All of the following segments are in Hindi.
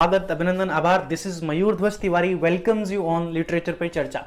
स्वागत, अभिनंदन, आभार। दिस इज मयूर ध्वज Tiwari, welcomes you on literature पे चर्चा।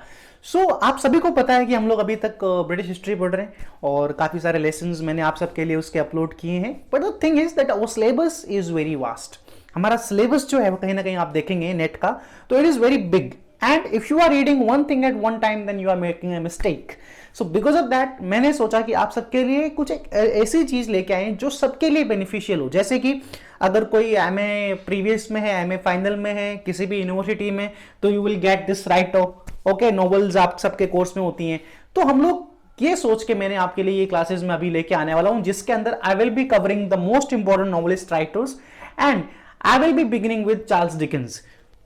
आप सभी को पता है कि हम लोग अभी तक ब्रिटिश हिस्ट्री पढ़ रहे हैं और काफ़ी सारे लेसन्स मैंने आप सबके लिए उसके अपलोड किए हैं। But the thing is that our syllabus is very vast. हमारा सिलेबस जो है वो कहीं ना कहीं आप देखेंगे नेट का, तो it is very big, and if you are reading one thing at one time then you are making a mistake. So because of that मैंने सोचा कि आप सबके लिए कुछ एक ऐसी चीज लेके आए जो सबके लिए बेनिफिशियल हो। जैसे कि अगर कोई एमए प्रीवियस में है, एमए फाइनल में है, किसी भी यूनिवर्सिटी में, तो you will get this right okay, novels आप सबके कोर्स में होती हैं। तो हम लोग ये सोच के मैंने आपके लिए ये क्लासेस में अभी लेके आने वाला हूं, जिसके अंदर I will be covering the most important novelist writers and I will be beginning with Charles Dickens.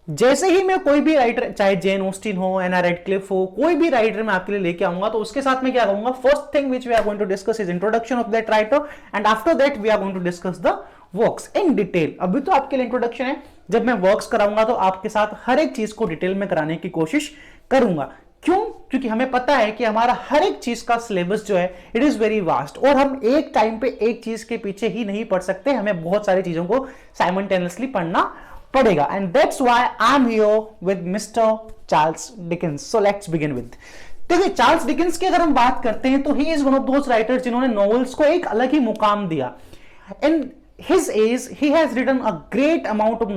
जैसे ही मैं कोई भी राइटर, चाहे जेन ऑस्टिन हो, एना रेडक्लिफ हो, कोई भी राइटर मैं आपके लिए लेके आऊंगा, तो उसके साथ में क्या करूंगा, first thing which we are going to discuss is introduction of that writer and after that we are going to discuss the works in detail. अभी तो आपके लिए इंट्रोडक्शन है, जब मैं वर्क्स कराऊंगा तो आपके साथ हर एक चीज को डिटेल में कराने की कोशिश करूंगा। क्यों? क्योंकि हमें पता है कि हमारा हर एक चीज का सिलेबस जो है इट इज वेरी वास्ट, और हम एक टाइम पे एक चीज के पीछे ही नहीं पढ़ सकते, हमें बहुत सारी चीजों को साइमल्टेनियसली पढ़ना पड़ेगा। And that's why I am here with mister Charles Dickens. So let's begin with, देखिए चार्ल्स डिकेंस की अगर हम बात करते हैं तो he is one of those writers जिन्होंने नॉवेल्स को एक अलग ही मुकाम दिया। इन his age he has written a great amount of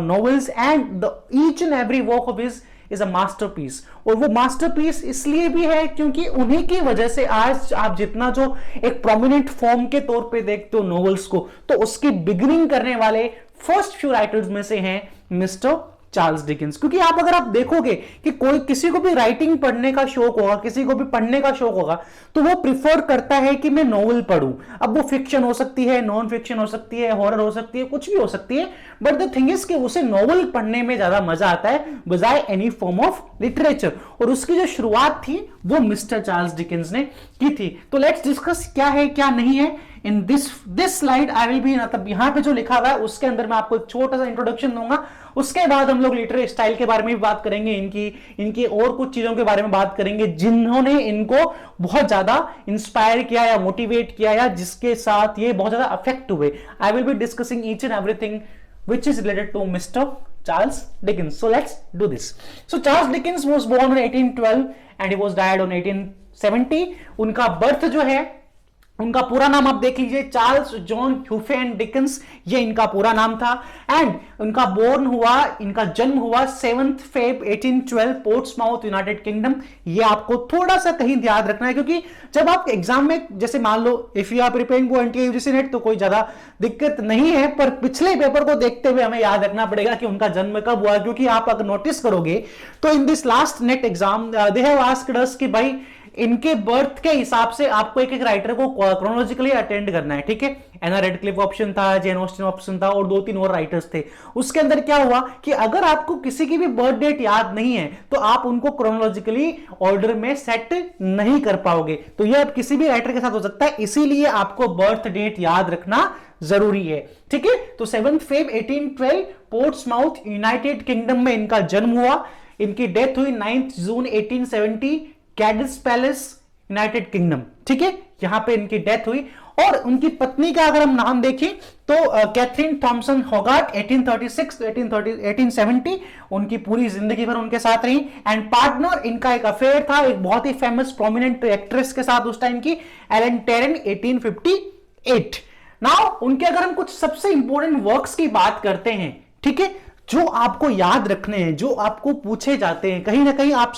novels and each and every work of his is a masterpiece। और वो masterpiece इसलिए भी है क्योंकि उन्हीं की वजह से आज आप जितना जो एक prominent फॉर्म के तौर पे देखते हो नॉवेल्स को, तो उसकी बिगिनिंग करने वाले फर्स्ट फ्यू राइटर्स में से हैं मिस्टर चार्ल्स डिकेंस। क्योंकि अगर आप देखोगे कि कोई किसी को भी राइटिंग पढ़ने का शौक होगा, किसी को भी पढ़ने का शौक होगा, तो वो प्रिफर करता है कि मैं नॉवेल पढूं। अब वो फिक्शन हो सकती है, नॉन फिक्शन हो सकती है, हॉरर हो सकती है, कुछ भी हो सकती है, बट द थिंग इज कि उसे नॉवेल पढ़ने में ज्यादा मजा आता है बजाय एनी फॉर्म ऑफ लिटरेचर। और उसकी जो शुरुआत थी वो मिस्टर चार्ल्स डिकेंस ने की थी। तो लेट्स डिस्कस क्या है क्या नहीं है in this slide. I will be, मतलब यहां पे जो लिखा हुआ है उसके अंदर मैं आपको एक छोटा सा इंट्रोडक्शन दूंगा, उसके बाद हम लोग लिटरेरी स्टाइल के बारे में भी बात करेंगे, इनकी और कुछ चीजों के बारे में बात करेंगे जिन्होंने इनको बहुत ज्यादा इंस्पायर किया या मोटिवेट किया या जिसके साथ ये बहुत ज्यादा अफेक्ट हुए। I will be discussing each and everything which is related to Mr. Charles Dickens. So let's do this. So Charles Dickens was born in 1812 and he was died on 1870. उनका बर्थ जो है, उनका पूरा नाम आप देख लीजिए, चार्ल्स जॉन ह्यूफेन डिकेंस, ये इनका पूरा नाम था। एंड इनका जन्म हुआ 7 फेब 1812 पोर्ट्समाउथ यूनाइटेड किंगडम। ये आपको थोड़ा सा कहीं याद रखना है, क्योंकि जब आप एग्जाम में, जैसे मान लो if you are preparing for NTA UGC NET, तो कोई ज्यादा दिक्कत नहीं है, पर पिछले पेपर को देखते हुए हमें याद रखना पड़ेगा कि उनका जन्म कब हुआ। क्योंकि आप अगर नोटिस करोगे तो in this last net exam they have asked us कि भाई इनके बर्थ के हिसाब से आपको एक एक राइटर को क्रोनोलॉजिकली अटेंड करना है, ठीक है। एना रेडक्लिफ ऑप्शन था, जेन ऑस्टिन ऑप्शन था, और 2-3 और राइटर्स थे। उसके अंदर क्या हुआ कि अगर आपको किसी की भी बर्थ डेट याद नहीं है तो आप उनको क्रोनोलॉजिकली ऑर्डर में सेट नहीं कर पाओगे। तो यह अब किसी भी राइटर के साथ हो सकता है, इसीलिए आपको बर्थ डेट याद रखना जरूरी है, ठीक है। तो 7 फेब 1812 पोर्ट्समाउथ यूनाइटेड किंगडम में इनका जन्म हुआ। इनकी डेथ हुई 9 जून 1870 कैडिस पैलेस यूनाइटेड किंगडम, ठीक है, यहां पे इनकी डेथ हुई। और उनकी पत्नी का अगर हम नाम देखें तो कैथरीन थॉमसन होगार्ट 1836 to 1870 उनकी पूरी जिंदगी भर उनके साथ रही। एंड पार्टनर इनका एक अफेयर था एक बहुत ही फेमस प्रोमिनेंट एक्ट्रेस के साथ उस टाइम की, एलन टेरन 1858। नाउ उनके अगर हम कुछ सबसे इंपॉर्टेंट वर्क्स की बात करते हैं, ठीक है, जो आपको याद रखने हैं, जो आपको पूछे जाते हैं, कहीं ना कहीं आप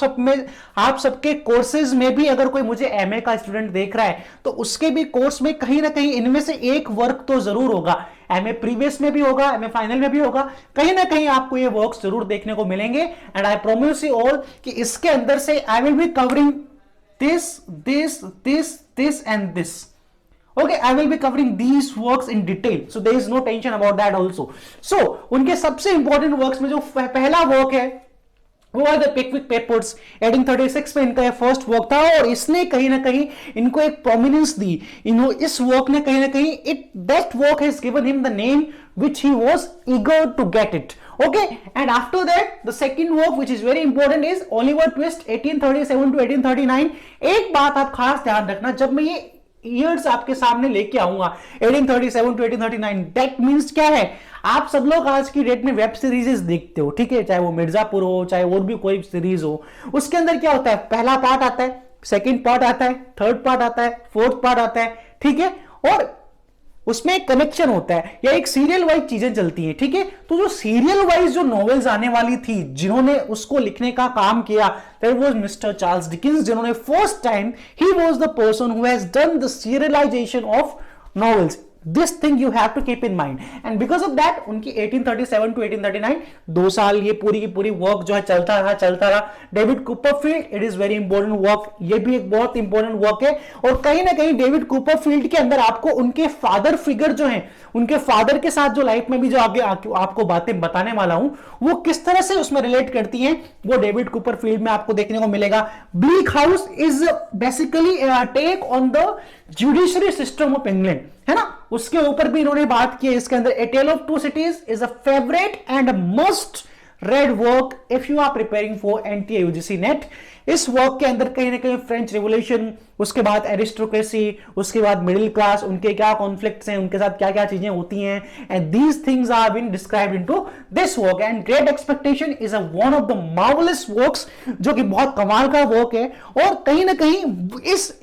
सबके कोर्सेज में भी अगर कोई मुझे एमए का स्टूडेंट देख रहा है तो उसके भी कोर्स में कहीं ना कहीं इनमें से एक वर्क तो जरूर होगा। एमए प्रीवियस में भी होगा, एमए फाइनल में भी होगा, कहीं ना कहीं आपको ये वर्क्स जरूर देखने को मिलेंगे। And I promise you all कि इसके अंदर से I will be covering this and this. Okay, I will be covering these works in detail, so there is no tension about that also. So, उनके सबसे इंपॉर्टेंट वर्क्स में जो पहला वर्क है वो है द पिकविक पेपर्स। 1836 में इनका फर्स्ट वर्क था और इसने कहीं ना कहीं इनको एक प्रोमिनेंस दी। इस वर्क ने कहीं ना कहीं that work has given him the name which he was eager to get it. Okay, and after that the second work which is very important is Oliver Twist 1837 to 1839। एक बात आप खास ध्यान रखना, जब मैं ये ईयर्स आपके सामने लेके आऊंगा, 1837 टू 1839। दैट मींस क्या है, आप सब लोग आज की डेट में वेब सीरीज देखते हो, ठीक है, चाहे वो मिर्जापुर हो, चाहे और भी कोई सीरीज हो, उसके अंदर क्या होता है, पहला पार्ट आता है, सेकंड पार्ट आता है, थर्ड पार्ट आता है, फोर्थ पार्ट आता है, ठीक है, और उसमें एक कनेक्शन होता है या एक सीरियल वाइज चीजें चलती हैं, ठीक है। तो जो सीरियल वाइज जो नॉवेल्स आने वाली थी, जिन्होंने उसको लिखने का काम किया, that was mister Charles Dickens, जिन्होंने first time, he was the person who has done the serialisation of novels. This thing you have to keep in mind, and because of that उनकी 1837 टू 1839 2 साल ये पूरी की पूरी वर्क जो है चलता रहा। David Copperfield, it is very important work, ये भी एक बहुत इंपॉर्टेंट वर्क है। और कहीं ना कहीं डेविड कूपरफील्ड के अंदर आपको उनके फादर फिगर जो है, उनके फादर के साथ जो लाइफ में भी जो आगे आपको बातें बताने वाला हूं, वो किस तरह से उसमें रिलेट करती हैं, वो डेविड कूपरफील्ड में आपको देखने को मिलेगा। Bleak House is basically take on the judiciary system of England, है ना, उसके ऊपर भी इन्होंने बात की है। इसके अंदर a tale of two cities is a favourite and must read work if you are preparing for NTA UGC NET. इस वर्क के अंदर कहीं ना कहीं फ्रेंच रिवोल्यूशन, उसके बाद एरिस्टोक्रेसी, उसके बाद मिडिल क्लास, उनके क्या कॉन्फ्लिक्ट्स हैं, उनके साथ क्या क्या चीजें होती हैं, and these things are been described into this work. And Great Expectation is a one of the marvellous works, जो कि बहुत कमाल का वर्क है। और कहीं ना कहीं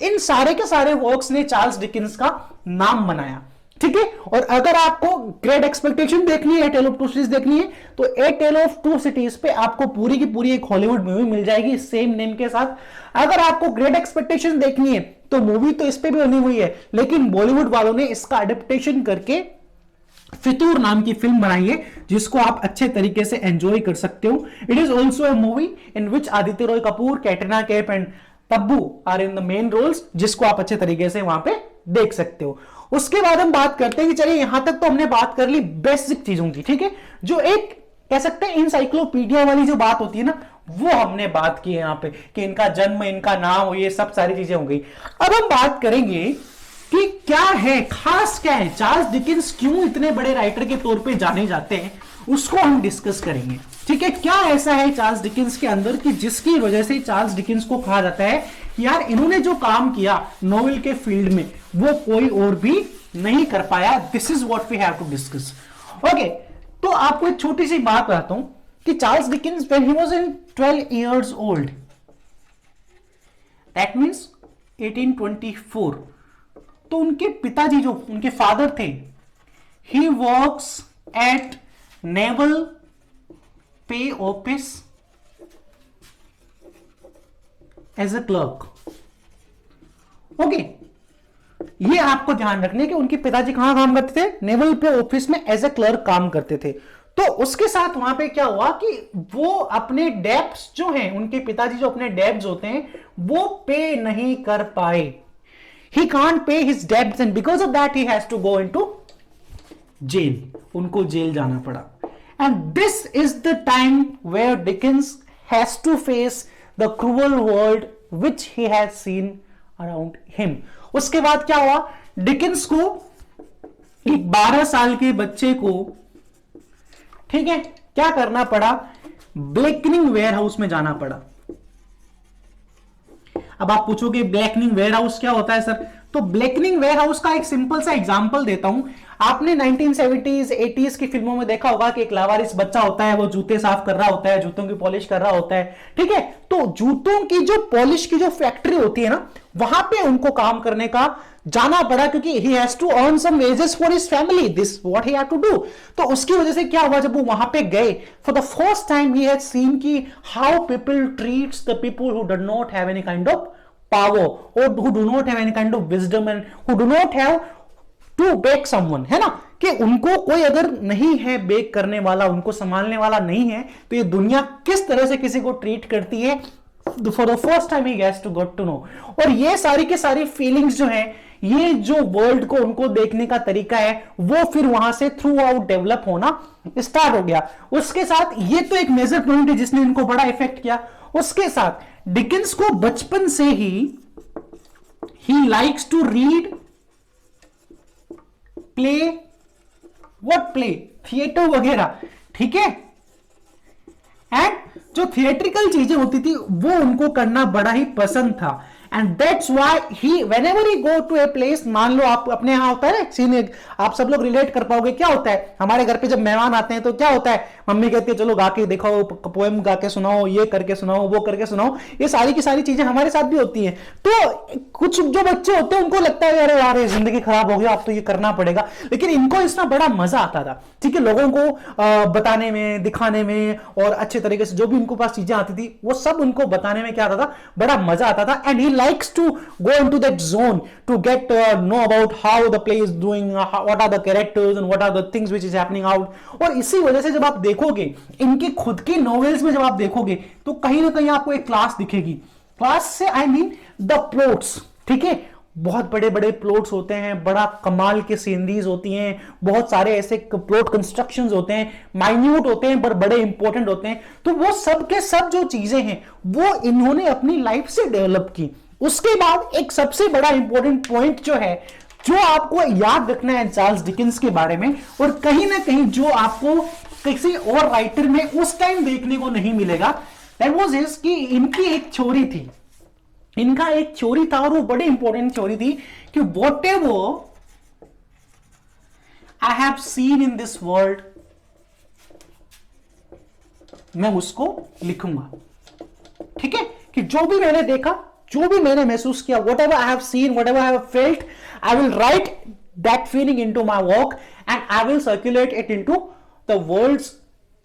इन सारे के सारे वर्क्स ने चार्ल्स डिकिंस का नाम बनाया, ठीक है। और अगर आपको ग्रेट एक्सपेक्टेशन देखनी है, टेल ऑफ टू सिटीज देखनी है, तो ए टेल ऑफ टू सिटीज पे आपको पूरी की पूरी एक हॉलीवुड मूवी मिल जाएगी सेम नेम के साथ। अगर आपको ग्रेट एक्सपेक्टेशन देखनी है तो मूवी तो इस पे भी बनी हुई है, लेकिन बॉलीवुड वालों ने इसका एडेप्टेशन करके फितूर नाम की फिल्म बनाई है, जिसको आप अच्छे तरीके से एंजॉय कर सकते हो। It is also a movie in which Aditya Roy Kapoor, Katrina Kaif and Tabu are in the main roles, जिसको आप अच्छे तरीके से वहां पे देख सकते हो। उसके बाद हम बात करते हैं कि चलिए यहां तक तो हमने बात कर ली बेसिक चीजों की, ठीक है, जो एक कह सकते हैं इंसाइक्लोपीडिया वाली जो बात होती है ना, वो हमने बात की है यहां पे, कि इनका जन्म, इनका नाम, ये सब सारी चीजें हो गई। अब हम बात करेंगे कि क्या है, खास क्या है, चार्ल्स डिकिंस क्यों इतने बड़े राइटर के तौर पे जाने जाते हैं, उसको हम डिस्कस करेंगे, ठीक है। क्या ऐसा है चार्ल्स डिकिंस के अंदर कि जिसकी वजह से चार्ल्स डिकिंस को कहा जाता है यार इन्होंने जो काम किया नोवेल के फील्ड में, वो कोई और भी नहीं कर पाया। This is what we have to discuss. Okay, तो आपको एक छोटी सी बात बताता हूं कि Charles Dickens when he was in 12 years old, that means 1824, तो उनके पिताजी जो उनके फादर थे, he works at naval pay office as a clerk. Okay, ये आपको ध्यान रखने कि उनके पिताजी कहां काम करते थे, नेवल पे ऑफिस में एज अ क्लर्क काम करते थे। तो उसके साथ वहां पे क्या हुआ कि वो अपने डेब्ट्स जो हैं, उनके पिताजी जो अपने डेब्ट्स होते हैं वो पे नहीं कर पाए। He can't pay his debts and because of that he has to go into jail, उनको जेल जाना पड़ा। And this is the time where Dickens has to face the cruel world which he has seen around him. उसके बाद क्या हुआ, डिकिंस को एक 12 साल के बच्चे को, ठीक है, क्या करना पड़ा, ब्लैकनिंग वेयरहाउस में जाना पड़ा। अब आप पूछोगे ब्लैकनिंग वेयरहाउस क्या होता है सर, तो ब्लैकनिंग वेयरहाउस का एक सिंपल सा एग्जांपल देता हूं। आपने 1970s 80s की फिल्मों में देखा होगा कि एक लावारिस बच्चा होता है, वो जूते साफ कर रहा होता है, जूतों की पॉलिश कर रहा होता है, ठीक है। तो जूतों की जो पॉलिश की जो फैक्ट्री होती है ना, वहां पे उनको काम करने का जाना पड़ा, क्योंकि he has to earn some wages for his family, this what he had to do. तो उसकी वजह से क्या हुआ, जब वो वहां पे गए, for the first time he has seen की how people treats the people who do not have any kind of power or who do not have any kind of wisdom and who do not have to bake someone, है ना, कि उनको कोई अगर नहीं है बेक करने वाला, उनको संभालने वाला नहीं है, तो ये दुनिया किस तरह से किसी को ट्रीट करती है, for the first time he gets to got to know. और ये सारी के सारी फीलिंग्स जो है, ये जो वर्ल्ड को उनको देखने का तरीका है, वो फिर वहां से थ्रू आउट डेवलप होना स्टार्ट हो गया। उसके साथ ये तो एक मेजर पॉइंट है जिसने इनको बड़ा इफेक्ट किया। उसके साथ डिकिंस को बचपन से ही likes to read, play, what play, theatre वगैरह, ठीक है, एंड जो थिएट्रिकल चीजें होती थी वो उनको करना बड़ा ही पसंद था। And that's why he whenever he go to a place, मान लो आप अपने यहाँ होता है ना सीन, आप सब लोग रिलेट कर पाओगे, क्या होता है हमारे घर पे जब मेहमान आते हैं तो क्या होता है, मम्मी कहती है चलो गा के दिखाओ, पोएम गा के सुनाओ, ये करके सुनाओ, वो करके सुनाओ, ये सारी की सारी चीजें हमारे साथ भी होती हैं। तो कुछ जो बच्चे होते हैं उनको लगता है अरे यार जिंदगी खराब हो गया, अब तो ये करना पड़ेगा, लेकिन इनको इसमें बड़ा मजा आता था, ठीक है, लोगों को बताने में, दिखाने में, और अच्छे तरीके से जो भी उनको पास चीजें आती थी वो सब उनको बताने में क्या आता था, बड़ा मजा आता था। And he likes to go into that zone to get know about how the play is doing, what are the characters and what are the things which is happening out. और इसी वजह से जब आप देखोगे इनकी खुद की नॉवेल्स में, जब आप देखोगे तो कहीं ना कहीं आपको एक क्लास दिखेगी। क्लास से आई मीन द प्लॉट्स, ठीक है, बहुत बड़े बड़े प्लॉट्स होते हैं, बड़ा कमाल के सीनरीज होती हैं, बहुत सारे ऐसे प्लॉट कंस्ट्रक्शंस होते हैं, माइन्यूट होते हैं पर बड़े इंपॉर्टेंट होते हैं। तो वो सब के सब जो चीजें हैं वो इन्होंने अपनी लाइफ से डेवलप की। उसके बाद एक सबसे बड़ा इंपॉर्टेंट पॉइंट जो है, जो आपको याद रखना है चार्ल्स डिकेंस के बारे में, और कहीं ना कहीं जो आपको किसी और राइटर में उस टाइम देखने को नहीं मिलेगा, दैट वाज हिज कि इनकी एक थ्योरी थी, इनका एक थ्योरी था, और वो बड़ी इंपॉर्टेंट थ्योरी थी कि what ever I have seen in this world, मैं उसको लिखूंगा, ठीक है, कि जो भी मैंने देखा, जो भी मैंने महसूस किया, whatever I have seen, whatever I have felt, I will write that feeling into my work and I will circulate it into the world's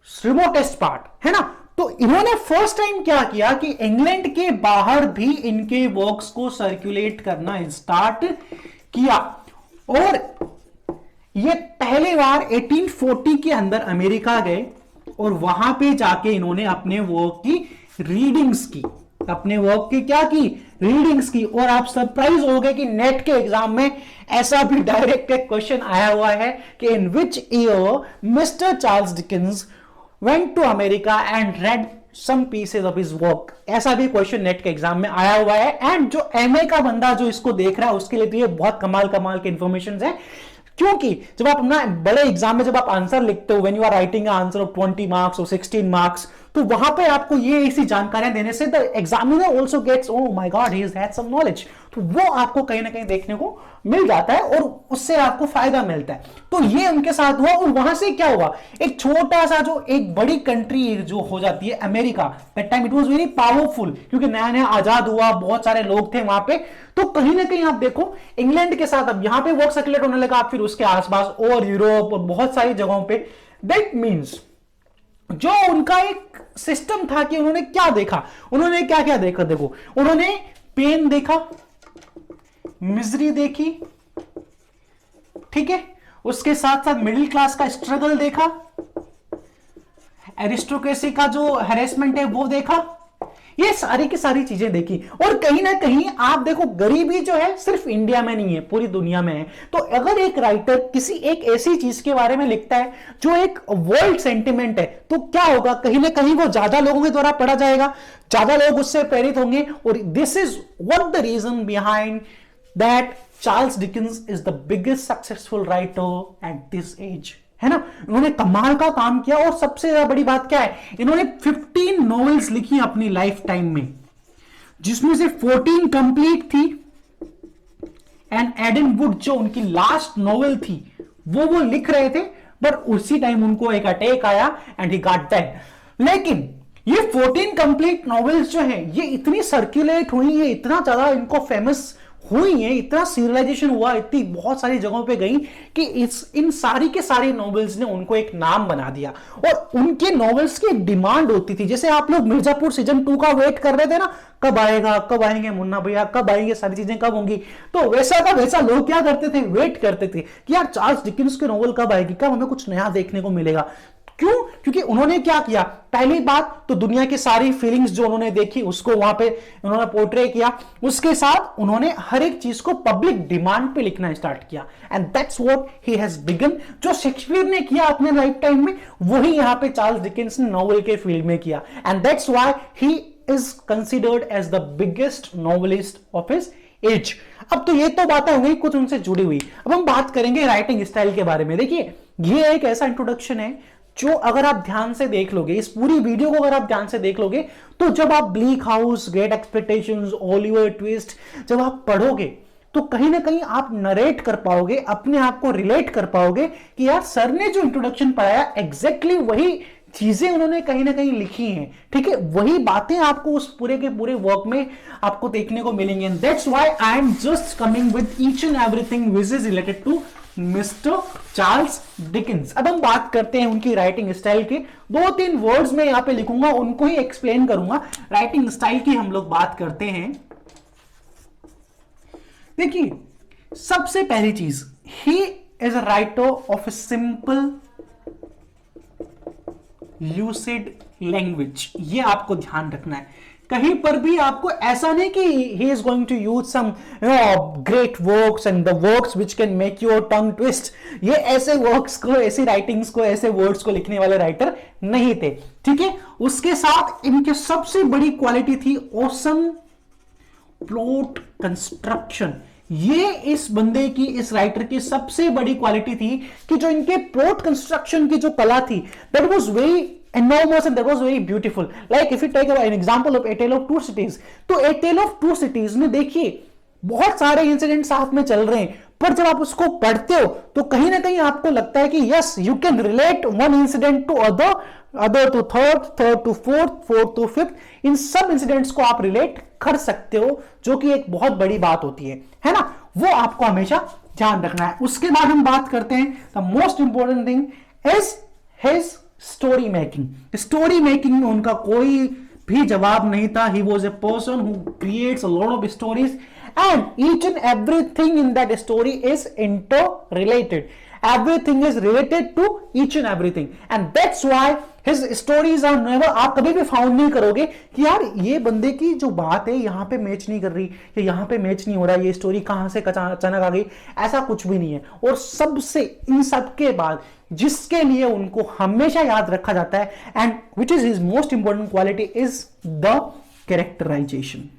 remotest part, है ना। तो इन्होंने फर्स्ट टाइम क्या किया कि इंग्लैंड के बाहर भी इनके वर्क्स को सर्कुलेट करना स्टार्ट किया, और ये पहली बार 1840 के अंदर अमेरिका गए, और वहां पे जाके इन्होंने अपने वर्क की रीडिंग्स की, अपने वर्क की क्या की, रीडिंग्स की। और आप सरप्राइज हो गए कि नेट के एग्जाम में ऐसा भी डायरेक्ट एक क्वेश्चन आया हुआ है कि in which year mister Charles Dickens went to America and read some pieces of his work, ऐसा भी क्वेश्चन नेट के एग्जाम में आया हुआ है। एंड जो एमए का बंदा जो इसको देख रहा है उसके लिए तो ये बहुत कमाल कमाल के इंफॉर्मेशन है, क्योंकि जब आप अपना बड़े एग्जाम में जब आप आंसर लिखते हो, when you are writing answer of 20 marks और 16 मार्क्स, तो वहां पे आपको ये ऐसी जानकारियां देने से the examiner also gets oh my God he has some knowledge, तो वो आपको कहीं ना कहीं देखने को मिल जाता है और उससे आपको फायदा मिलता है। तो ये उनके साथ हुआ, और वहां से क्या हुआ, एक छोटा सा जो एक बड़ी कंट्री जो हो जाती है America, that time it was very powerful, क्योंकि नया नया आजाद हुआ, बहुत सारे लोग थे वहां पे, तो कहीं ना कहीं आप देखो इंग्लैंड के साथ अब यहां पे वर्क सर्कुलेट होने लगा, फिर उसके आसपास और यूरोप और बहुत सारी जगहों पे। दैट मीन्स जो उनका एक सिस्टम था कि उन्होंने क्या देखा, उन्होंने क्या क्या देखा, देखो उन्होंने पेन देखा, मिजरी देखी, ठीक है, उसके साथ साथ मिडिल क्लास का स्ट्रगल देखा, एरिस्टोक्रेसी का जो हैरेसमेंट है वो देखा, ये सारी की सारी चीजें देखी। और कहीं ना कहीं आप देखो गरीबी जो है सिर्फ इंडिया में नहीं है, पूरी दुनिया में है। तो अगर एक राइटर किसी एक ऐसी चीज के बारे में लिखता है जो एक वर्ल्ड सेंटिमेंट है, तो क्या होगा, कहीं ना कहीं वो ज्यादा लोगों के द्वारा पढ़ा जाएगा, ज्यादा लोग उससे प्रेरित होंगे। और this is what the reason behind that Charles Dickens is the biggest successful writer at this age, है ना। उन्होंने कमाल का काम किया, और सबसे ज्यादा बड़ी बात क्या है, इन्होंने 15 नॉवेल्स लिखी अपनी लाइफ टाइम में, जिसमें से 14 कंप्लीट थी, एंड एडन वुड जो उनकी लास्ट नॉवेल थी वो लिख रहे थे, पर उसी टाइम उनको एक अटैक आया एंड ही गॉट डेड। लेकिन ये 14 कंप्लीट नॉवेल्स जो है ये इतनी सर्कुलेट हुई है, इतना ज्यादा इनको फेमस हुई है, इतना सीरियलाइजेशन हुआ, इतनी बहुत सारी जगहों पे गई कि इन सारी के सारी नॉवेल्स ने उनको एक नाम बना दिया। और उनके नॉवेल्स की डिमांड होती थी, जैसे आप लोग मिर्जापुर सीजन 2 का वेट कर रहे थे ना, कब आएगा, कब आएंगे मुन्ना भैया, कब आएंगे, सारी चीजें कब होंगी, तो वैसा का वैसा लोग क्या करते थे, वेट करते थे कि यार चार्ल्स डिकेंस की नॉवेल कब आएगी, कब हमें कुछ नया देखने को मिलेगा। क्यों, क्योंकि उन्होंने क्या किया, पहली बात तो दुनिया की सारी फीलिंग्स जो उन्होंने देखी उसको वहां पे उन्होंने पोर्ट्रे किया, उसके साथ उन्होंने हर एक चीज को पब्लिक डिमांड पे लिखना स्टार्ट किया, and that's what he has begun. जो शेक्सपियर ने किया अपने लाइफ टाइम में, वही यहां पे चार्ल्स डिकेंस ने नॉवेल के फील्ड में किया, and that's why he is considered as the biggest novelist of his age. अब तो ये तो बातें हो गई कुछ उनसे जुड़ी हुई, अब हम बात करेंगे राइटिंग स्टाइल के बारे में। देखिए ये एक ऐसा इंट्रोडक्शन है जो अगर आप ध्यान से देख लोगे, इस पूरी वीडियो को अगर आप ध्यान से देख लोगे, तो जब आप bleak house, great expectations, Oliver twist जब आप पढ़ोगे, तो कहीं ना कहीं आप नरेट कर पाओगे, अपने आप को रिलेट कर पाओगे कि यार सर ने जो इंट्रोडक्शन पढ़ाया एग्जैक्टली वही चीजें उन्होंने कहीं ना कहीं लिखी हैं, ठीक है, वही बातें आपको उस पूरे के पूरे वर्क में आपको देखने को मिलेंगे। And that's why I am just coming with each and everything which is related to Mister Charles Dickens. अब हम बात करते हैं उनकी राइटिंग स्टाइल के। 2-3 वर्ड्स में यहां पे लिखूंगा, उनको ही एक्सप्लेन करूंगा। राइटिंग स्टाइल की हम लोग बात करते हैं। देखिए, सबसे पहली चीज, he is a writer of a simple lucid language. ये आपको ध्यान रखना है। कहीं पर भी आपको ऐसा नहीं कि he is going to use some great works and the works which can make your tongue twist। ये ऐसे वर्क्स को, ऐसी राइटिंग्स को, ऐसे वर्ड्स को लिखने वाले राइटर नहीं थे, ठीक है। उसके साथ इनके सबसे बड़ी क्वालिटी थी ऑसम प्लॉट कंस्ट्रक्शन। ये इस बंदे की, इस राइटर की सबसे बड़ी क्वालिटी थी कि जो इनके प्लॉट कंस्ट्रक्शन की जो कला थी, that was very enormous and that was very beautiful. Like if you take an example of A Tale of Two Cities, तो A Tale of Two Cities में देखिए बहुत सारे इंसिडेंट साथ में चल रहे हैं, पर जब आप उसको पढ़ते हो तो कहीं ना कहीं आपको लगता है कि yes you can relate one incident to other, other to third, third to fourth, fourth to fifth. इन सब इंसिडेंट्स को आप रिलेट कर सकते हो, जो कि एक बहुत बड़ी बात होती है ना। वो आपको हमेशा ध्यान रखना है। उसके बाद हम बात करते हैं the most important thing is his story making. Story making में उनका कोई भी जवाब नहीं था। He was a person who creates a lot of stories and each and everything in that story is inter related. Everything is related to each and everything, and that's why his stories are never, आप कभी भी फाउंड नहीं करोगे कि यार ये बंदे की जो बात है यहाँ पे मैच नहीं कर रही या यहाँ पे मैच नहीं हो रहा, ये स्टोरी कहाँ से अचानक आ गई, ऐसा कुछ भी नहीं है। और सबसे इन सब के बाद जिसके लिए उनको हमेशा याद रखा जाता है and which is his most important quality is the characterisation.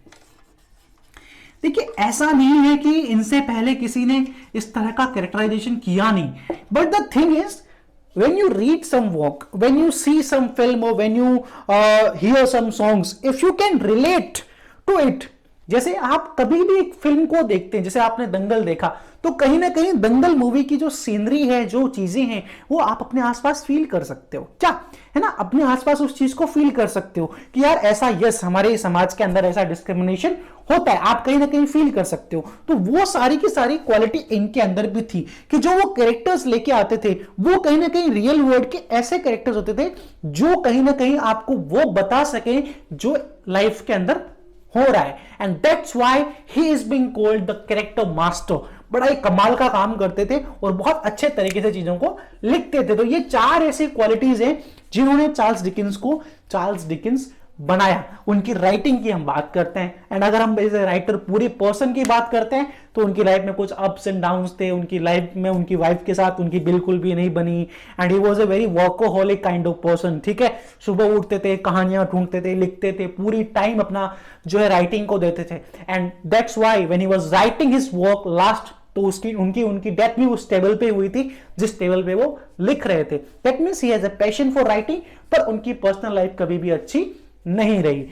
देखिए, ऐसा नहीं है कि इनसे पहले किसी ने इस तरह का कैरेक्टराइजेशन किया नहीं, but the thing is when you read some work, when you see some film or when you hear some songs, if you can relate to it, जैसे आप कभी भी एक फिल्म को देखते हैं, जैसे आपने दंगल देखा, तो कहीं ना कहीं दंगल मूवी की जो सीनरी है, जो चीजें हैं, वो आप अपने आसपास फील कर सकते हो, क्या है ना, अपने आसपास उस चीज को फील कर सकते हो कि यार ऐसा, यस हमारे समाज के अंदर ऐसा डिस्क्रिमिनेशन होता है, आप कहीं ना कहीं फील कर सकते हो। तो वो सारी की सारी क्वालिटी इनके अंदर भी थी कि जो वो कैरेक्टर्स लेके आते थे, वो कहीं ना कहीं रियल वर्ल्ड के ऐसे कैरेक्टर्स होते थे जो कहीं ना कहीं आपको वो बता सके जो लाइफ के अंदर हो रहा है। And that's why he is being called the character master. बड़ा ही कमाल का काम करते थे और बहुत अच्छे तरीके से चीजों को लिखते थे। तो ये 4 ऐसी क्वालिटीज हैं जिन्होंने चार्ल्स डिकिंस को चार्ल्स डिकिंस बनाया। उनकी राइटिंग की हम बात करते हैं, एंड अगर हम एज ए राइटर पूरे पर्सन की बात करते हैं तो उनकी लाइफ में कुछ अप्स एंड डाउन्स थे। उनकी लाइफ में उनकी वाइफ के साथ उनकी बिल्कुल भी नहीं बनी, and he was a very workaholic kind of person, ठीक है। सुबह उठते थे, कहानियां ढूंढते थे, लिखते थे, पूरी टाइम अपना जो है राइटिंग को देते थे। And that's why when he was writing his work last, तो उसकी उनकी डेथ भी उस टेबल पे हुई थी जिस टेबल पे वो लिख रहे थे। That means he has a passion for writing, पर उनकी पर्सनल लाइफ कभी भी अच्छी नहीं रही।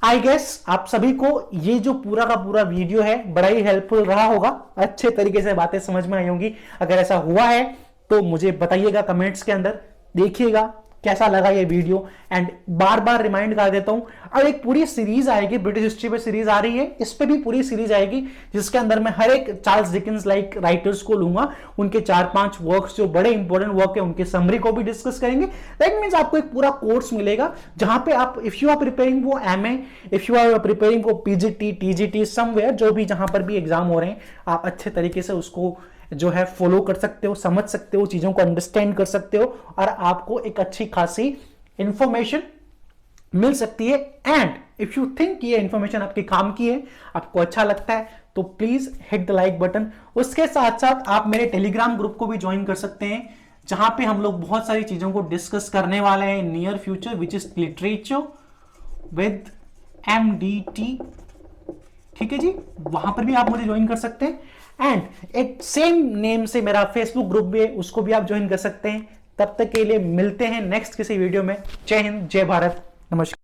आई गेस आप सभी को ये जो पूरा का पूरा वीडियो है बड़ा ही हेल्पफुल रहा होगा, अच्छे तरीके से बातें समझ में आई होंगी। अगर ऐसा हुआ है तो मुझे बताइएगा कमेंट्स के अंदर, देखिएगा कैसा लगा ये video. And bar bar remind कर देता हूं, अब एक पूरी सीरीज आएगी, ब्रिटिश हिस्ट्री पे सीरीज आ रही है, इस पे भी पूरी सीरीज आएगी जिसके अंदर मैं हर एक चार्ल्स डिकिंस लाइक राइटर्स को लूंगा, उनके 4-5 वर्क्स जो बड़े इंपॉर्टेंट वर्क है उनके समरी को भी डिस्कस करेंगे। दैट मींस आपको एक पूरा कोर्स मिलेगा जहां पे आप, if you are preparing for MA, if you are preparing for PGT, TGT, somewhere, जो भी जहां पर भी एग्जाम हो रहे हैं, आप अच्छे तरीके से उसको जो है फॉलो कर सकते हो, समझ सकते हो, चीजों को अंडरस्टैंड कर सकते हो, और आपको एक अच्छी खासी इंफॉर्मेशन मिल सकती है। एंड इफ यू थिंक ये इंफॉर्मेशन आपके काम की है, आपको अच्छा लगता है, तो please hit the like button. उसके साथ साथ आप मेरे टेलीग्राम ग्रुप को भी ज्वाइन कर सकते हैं, जहां पे हम लोग बहुत सारी चीजों को डिस्कस करने वाले हैं in near future, which is literature with MDT, ठीक है जी। वहां पर भी आप मुझे ज्वाइन कर सकते हैं। एंड एक सेम नेम से मेरा फेसबुक ग्रुप भी है, उसको भी आप ज्वाइन कर सकते हैं। तब तक के लिए मिलते हैं नेक्स्ट किसी वीडियो में। जय हिंद, जय भारत, नमस्कार।